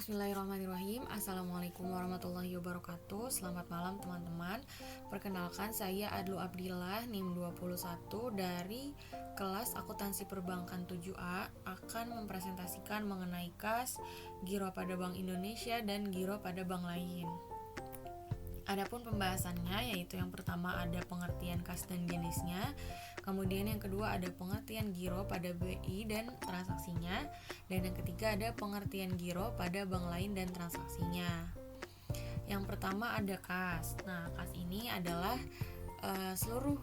Bismillahirrahmanirrahim. Assalamualaikum warahmatullahi wabarakatuh. Selamat malam teman-teman. Perkenalkan, saya Adlu Abdillah, NIM 21 dari kelas Akuntansi Perbankan 7A akan mempresentasikan mengenai kas, giro pada Bank Indonesia dan giro pada bank lain. Adapun pembahasannya, yaitu yang pertama ada pengertian kas dan jenisnya, kemudian yang kedua ada pengertian giro pada BI dan transaksinya, dan yang ketiga ada pengertian giro pada bank lain dan transaksinya. Yang pertama ada kas. Nah, kas ini adalah seluruh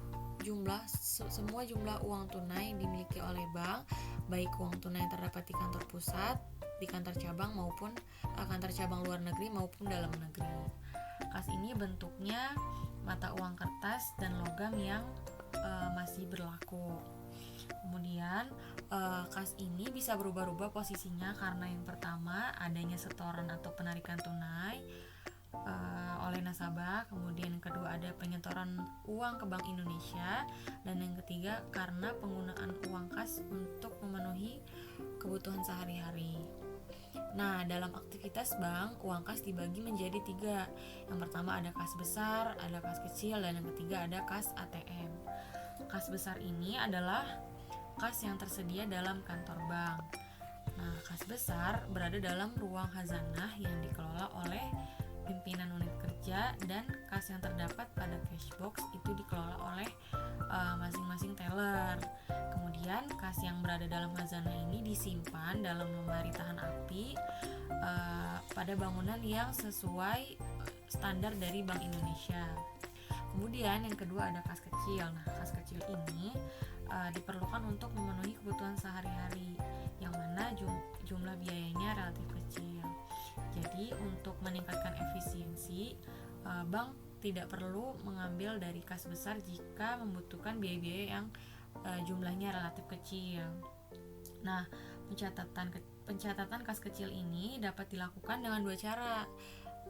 semua jumlah uang tunai dimiliki oleh bank, baik uang tunai yang terdapat di kantor pusat, di kantor cabang maupun kantor cabang luar negeri maupun dalam negeri. Kas ini bentuknya mata uang kertas dan logam yang masih berlaku. Kemudian kas ini bisa berubah-ubah posisinya karena yang pertama adanya setoran atau penarikan tunai oleh nasabah, kemudian yang kedua ada penyetoran uang ke Bank Indonesia, dan yang ketiga karena penggunaan uang kas untuk memenuhi kebutuhan sehari-hari. Nah, dalam aktivitas bank, uang kas dibagi menjadi 3. Yang pertama ada kas besar, ada kas kecil, dan yang ketiga ada kas ATM. Kas besar ini adalah kas yang tersedia dalam kantor bank. Nah, kas besar berada dalam ruang khazanah yang dikelola oleh pimpinan unit kerja, dan kas yang terdapat pada cash box itu dikelola oleh masing-masing teller. Kemudian kas yang berada dalam khazanah ini disimpan dalam lemari tahan api pada bangunan yang sesuai standar dari Bank Indonesia. Kemudian yang kedua ada kas kecil. Nah, kas kecil ini diperlukan untuk memenuhi kebutuhan sehari-hari, yang mana jumlah biayanya relatif kecil. Jadi untuk meningkatkan efisiensi, bank tidak perlu mengambil dari kas besar jika membutuhkan biaya-biaya yang jumlahnya relatif kecil. Nah, pencatatan kas kecil ini dapat dilakukan dengan 2 cara,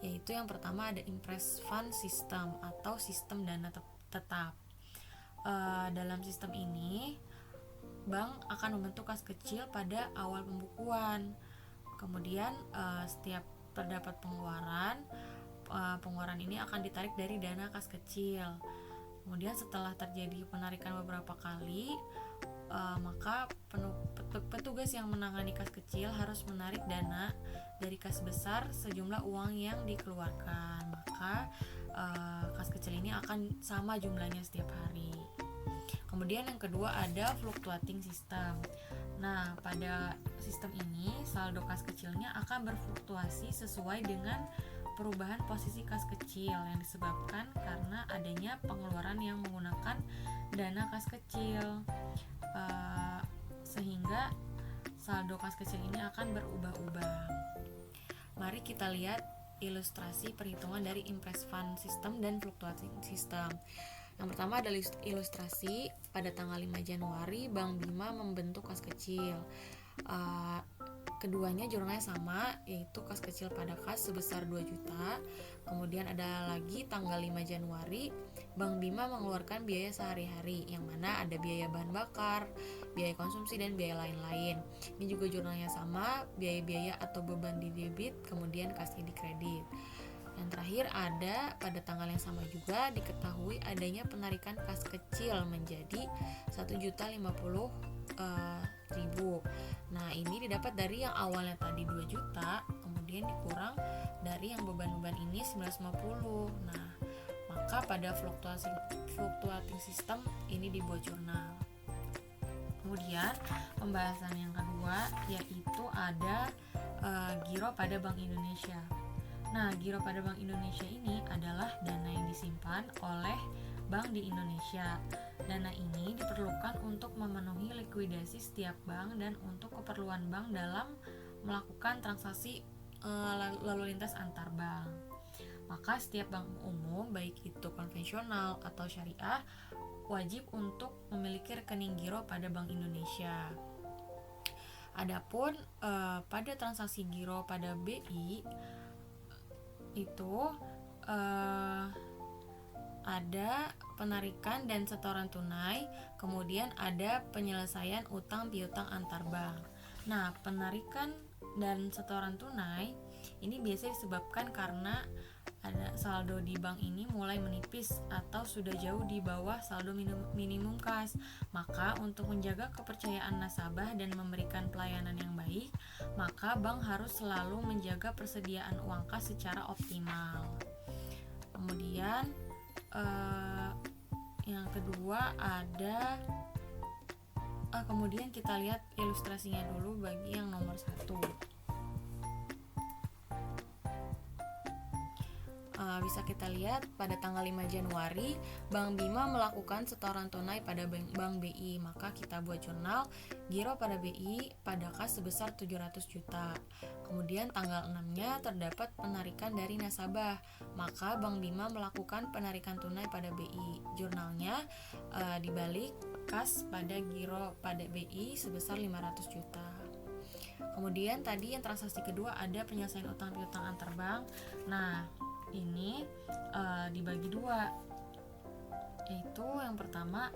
yaitu yang pertama ada impress fund system atau sistem dana tetap. Dalam sistem ini, bank akan membentuk kas kecil pada awal pembukuan. Kemudian setiap terdapat pengeluaran ini akan ditarik dari dana kas kecil. Kemudian setelah terjadi penarikan beberapa kali, maka petugas yang menangani kas kecil harus menarik dana dari kas besar sejumlah uang yang dikeluarkan. Maka kas kecil ini akan sama jumlahnya setiap hari. Kemudian yang kedua ada fluctuating system. Nah, pada sistem ini saldo kas kecilnya akan berfluktuasi sesuai dengan perubahan posisi kas kecil yang disebabkan karena adanya pengeluaran yang menggunakan dana kas kecil, sehingga saldo kas kecil ini akan berubah-ubah. Mari kita lihat ilustrasi perhitungan dari impress fund system dan fluctuating system. Yang pertama adalah ilustrasi pada tanggal 5 Januari Bank Bima membentuk kas kecil. Keduanya jurnalnya sama, yaitu kas kecil pada kas sebesar 2 juta. Kemudian ada lagi tanggal 5 Januari Bank Bima mengeluarkan biaya sehari-hari, yang mana ada biaya bahan bakar, biaya konsumsi, dan biaya lain-lain. Ini juga jurnalnya sama, biaya-biaya atau beban di debit, kemudian kasnya di kredit. Yang terakhir ada pada tanggal yang sama juga diketahui adanya penarikan kas kecil menjadi 1.050.000. Nah, ini didapat dari yang awalnya tadi 2 juta, kemudian dikurang dari yang beban-beban ini 950. Nah, maka pada fluctuating system ini dibuat jurnal. Kemudian pembahasan yang kedua yaitu ada giro pada Bank Indonesia. Nah, giro pada Bank Indonesia ini adalah dana yang disimpan oleh bank di Indonesia. Dana ini diperlukan untuk memenuhi likuidasi setiap bank dan untuk keperluan bank dalam melakukan transaksi lalu lintas antar bank. Maka setiap bank umum, baik itu konvensional atau syariah, wajib untuk memiliki rekening giro pada Bank Indonesia. Adapun pada transaksi giro pada BI itu ada penarikan dan setoran tunai, kemudian ada penyelesaian utang piutang antar bank. Nah, penarikan dan setoran tunai ini biasanya disebabkan karena ada saldo di bank ini mulai menipis atau sudah jauh di bawah saldo minimum kas. Maka untuk menjaga kepercayaan nasabah dan memberikan pelayanan yang baik, maka bank harus selalu menjaga persediaan uang kas secara optimal. Kemudian yang kedua ada kemudian kita lihat ilustrasinya dulu bagi yang nomor 1. Bisa kita lihat pada tanggal 5 Januari Bank Bima melakukan setoran tunai pada Bank BI. Maka kita buat jurnal giro pada BI pada kas sebesar 700 juta. Kemudian tanggal 6-nya terdapat penarikan dari nasabah. Maka Bank Bima melakukan penarikan tunai pada BI. Jurnalnya dibalik kas pada giro pada BI sebesar 500 juta. Kemudian tadi yang transaksi kedua ada penyelesaian utang piutang antar bank. Nah, ini dibagi dua, yaitu yang pertama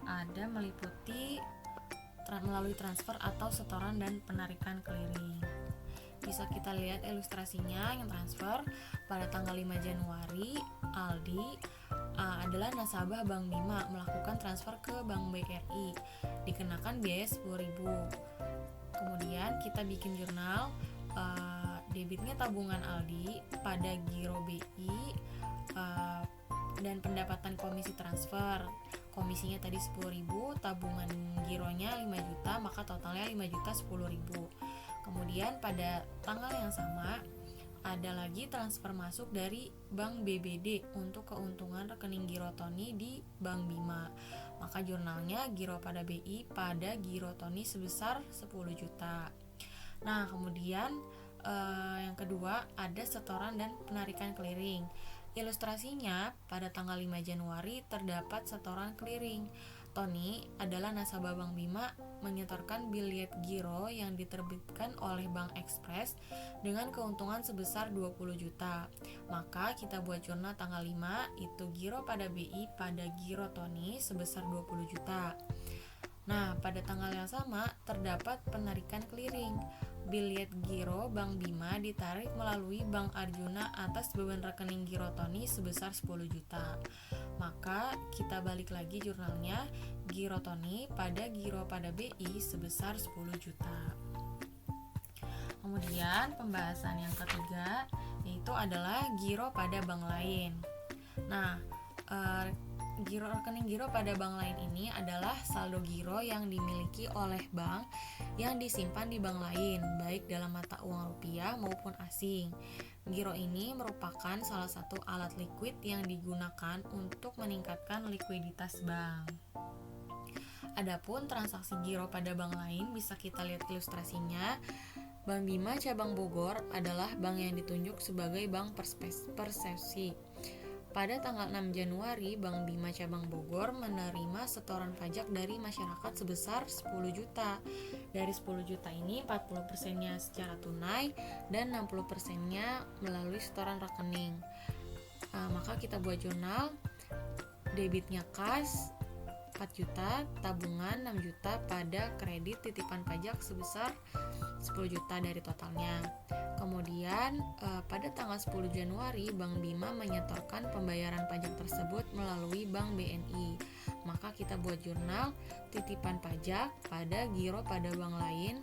ada meliputi melalui transfer atau setoran dan penarikan clearing. Bisa kita lihat ilustrasinya. Yang transfer pada tanggal 5 Januari Aldi adalah nasabah Bank Bima melakukan transfer ke Bank BRI, dikenakan biaya 10.000. Kemudian kita bikin jurnal debitnya tabungan Aldi pada giro BI dan pendapatan komisi transfer. Komisinya tadi 10.000, tabungan gironya 5 juta, maka totalnya 5 juta 10.000. Kemudian pada tanggal yang sama ada lagi transfer masuk dari Bank BBD untuk keuntungan rekening giro Tony di Bank Bima. Maka jurnalnya giro pada BI pada giro Tony sebesar 10 juta. Nah, kemudian yang kedua ada setoran dan penarikan clearing. Ilustrasinya pada tanggal 5 Januari terdapat setoran clearing. Tony adalah nasabah Bank Bima menyetorkan biliet giro yang diterbitkan oleh Bank Express dengan keuntungan sebesar 20 juta. Maka kita buat jurnal tanggal 5 itu giro pada BI pada giro Tony sebesar 20 juta. Nah, pada tanggal yang sama terdapat penarikan clearing. Biliet giro Bank Bima ditarik melalui Bank Arjuna atas beban rekening giro Tony sebesar 10 juta. Maka kita balik lagi jurnalnya giro Tony pada giro pada BI sebesar 10 juta. Kemudian pembahasan yang ketiga yaitu adalah giro pada bank lain. Nah, rekening giro pada bank lain ini adalah saldo giro yang dimiliki oleh bank yang disimpan di bank lain, baik dalam mata uang rupiah maupun asing. Giro ini merupakan salah satu alat likuid yang digunakan untuk meningkatkan likuiditas bank. Adapun transaksi giro pada bank lain bisa kita lihat ilustrasinya. Bank Bima Cabang Bogor adalah bank yang ditunjuk sebagai bank persepsi. Pada tanggal 6 Januari, Bank Bima Cabang Bogor menerima setoran pajak dari masyarakat sebesar 10 juta. Dari 10 juta ini 40%-nya secara tunai dan 60%-nya melalui setoran rekening. Maka kita buat jurnal, debitnya kas 4 juta, tabungan 6 juta pada kredit titipan pajak sebesar 10 juta dari totalnya. Kemudian pada tanggal 10 Januari Bank Bima menyetorkan pembayaran pajak tersebut melalui Bank BNI. Maka kita buat jurnal titipan pajak pada giro pada bank lain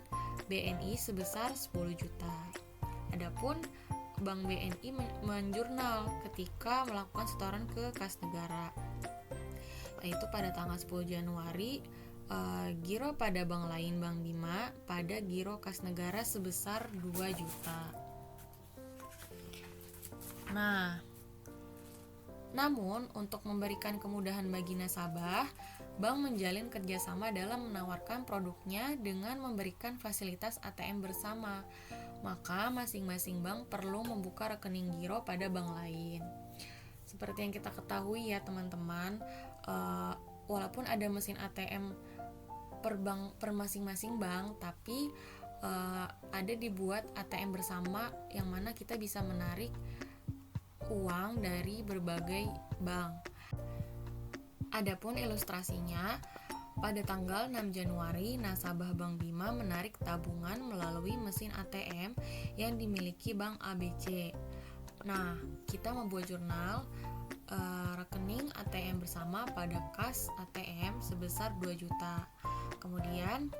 BNI sebesar 10 juta. Adapun Bank BNI menjurnal ketika melakukan setoran ke kas negara, yaitu pada tanggal 10 Januari giro pada bank lain Bank Bima pada giro kas negara sebesar 2 juta. Nah, namun untuk memberikan kemudahan bagi nasabah, bank menjalin kerjasama dalam menawarkan produknya dengan memberikan fasilitas ATM bersama. Maka masing-masing bank perlu membuka rekening giro pada bank lain. Seperti yang kita ketahui ya teman-teman, walaupun ada mesin ATM per masing-masing bank, tapi ada dibuat ATM bersama yang mana kita bisa menarik uang dari berbagai bank. Adapun ilustrasinya, Pada tanggal 6 Januari, nasabah Bank Bima menarik tabungan melalui mesin ATM yang dimiliki Bank ABC. Nah, kita membuat jurnal rekening ATM bersama pada kas ATM sebesar 2 juta. Kemudian,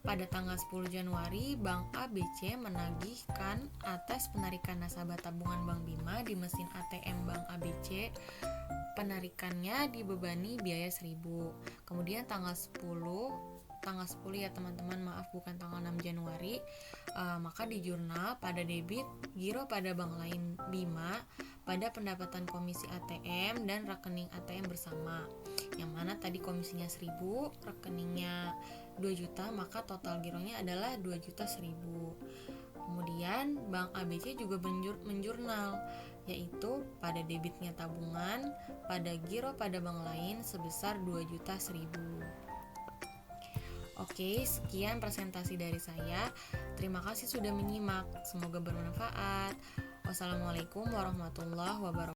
pada tanggal 10 Januari, Bank ABC menagihkan atas penarikan nasabah tabungan Bank Bima di mesin ATM Bank ABC. Penarikannya dibebani biaya 1.000. Kemudian tanggal 10 ya teman-teman, maaf bukan tanggal 6 Januari, maka di jurnal pada debit giro pada bank lain Bima pada pendapatan komisi ATM dan rekening ATM bersama, yang mana tadi komisinya 1.000, rekeningnya 2 juta, maka total gironya adalah 2 juta 1.000. Kemudian Bank ABC juga menjurnal, yaitu pada debitnya tabungan pada giro pada bank lain sebesar 2 juta 1.000. Oke, sekian presentasi dari saya. Terima kasih sudah menyimak. Semoga bermanfaat. Wassalamualaikum warahmatullahi wabarakatuh.